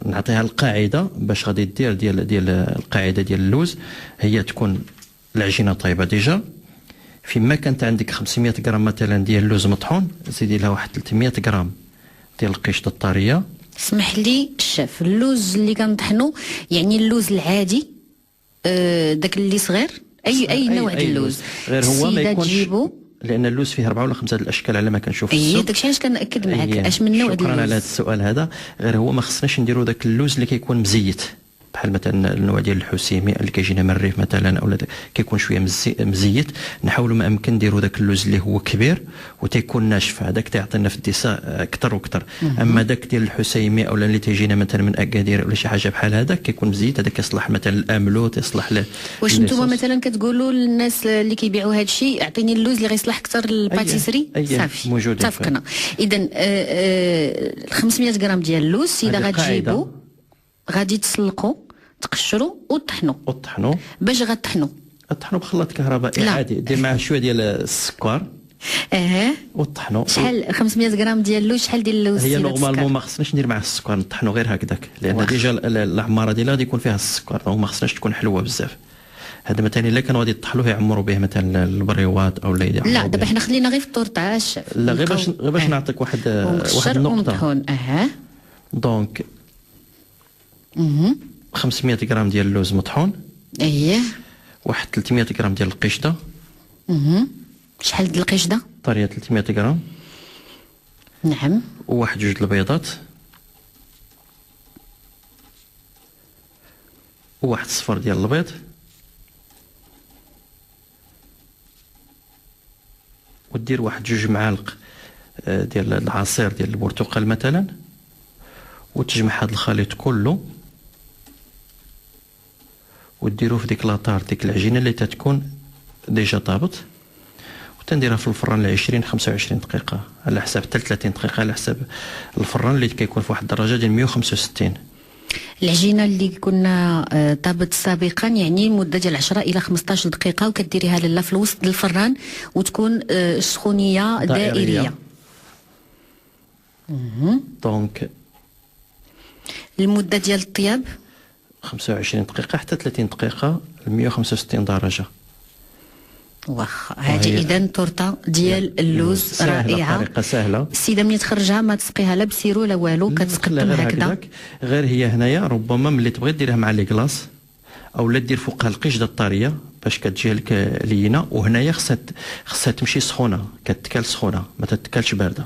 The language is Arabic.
نعطيها القاعده باش غادي دير ديال القاعده ديال اللوز. هي تكون العجينه طايبه ديجا، فيما كانت عندك 500 غرام مثلا ديال اللوز مطحون، زيدي لها واحد 300 غرام ديال القشطه الطريه. اسمح لي الشاف، اللوز اللي كنطحنو يعني اللوز العادي، داك اللي صغير، اي نوع ديال اللوز، غير هو ما يكونش تجيبو، لان اللوز فيه 4 ولا 5 الاشكال على ما كنشوف في السوق. داكشي علاش كنأكد معاك اش من نوع ديال اللوز. شكرا على هذا السؤال هذا. غير هو ما خصناش نديرو داك اللوز اللي كيكون مزيت، بحال مثلا النوع ديال الحسيمي اللي كيجينا من الريف مثلا، اولا كيكون شويه مزيت. نحاولوا ما امكن نديروا داك اللوز اللي هو كبير وتيكون ناشف، هذاك تيعطينا في الدساء اكثر واكثر. اما داك ديال الحسيمي اولا اللي تيجينا مثلا من اكادير ولا شي حاجه بحال هذا كيكون مزيت، هذا كيصلح مثلا الاملو، تيصلح له. واش نتوما مثلا كتقولوا للناس اللي كيبيعوا هذا الشيء اعطيني اللوز اللي غيصلح اكثر للباتيسري؟ صافي موجودين، اتفقنا. اذا 500 غرام ديال اللوز سيده غتجيبوا، غادي تسلقوا، تقشروا وطحنوا. باش غطحنوا بخلاط كهربائي عادي، دير معاه شويه ديال السكر وطحنوا. شحال 500 غرام ديال اللوز، شحال ديال اللوز؟ هي نورمالمون ما خصناش ندير معاه السكر، نطحنوا غير هكذاك، لان ديجا العماره ديالها غادي يكون فيها السكر، دونك ما خصناش تكون حلوه بزاف. هذا مثلا الا كانوا غادي يطحلوه يعمروا به مثلا البريوات او لا دابا حنا خلينا غير في الطورطاج. لا غير باش نعطيك واحد النقطه. دونك 500 غرام ديال اللوز مطحون، واحد 300 غرام ديال القشطه. شحال ديال القشطه طريه؟ 300 غرام. نعم. وواحد 2 البيضات، وواحد صفر ديال البيض، ودير واحد 2 معالق ديال العصير ديال البرتقال مثلا، وتجمع هذا الخليط كله وديروه في ديك لاطار ديك العجينه اللي تتكون ديجا طابت، وتنديرها في الفران ل 20 25 دقيقه على حساب، حتى 30 دقيقه على حساب الفران اللي كيكون في واحد الدرجه ديال 165. العجينه اللي كنا طابت سابقا يعني مده ديال 10 الى 15 دقيقه، وكديريها لاله في الوسط الفران وتكون سخونيه دائريه. دونك المده ديال الطياب 25 دقيقه حتى 30 دقيقه ل 165 درجه. واخا هذه اذا تورته ديال اللوز رائعه، طريقه سهله. السيده ملي تخرجها ما تسقيها لا بسيرو لا والو، كتقدم هكذا. غير هي هنايا ربما ملي تبغي ديرها مع لي كلاص او لا دير فوقها القشده الطريه باش كتجي لك لينه، وهنايا خصها تمشي سخونه، كتكال سخونه ما تتكالش بارده.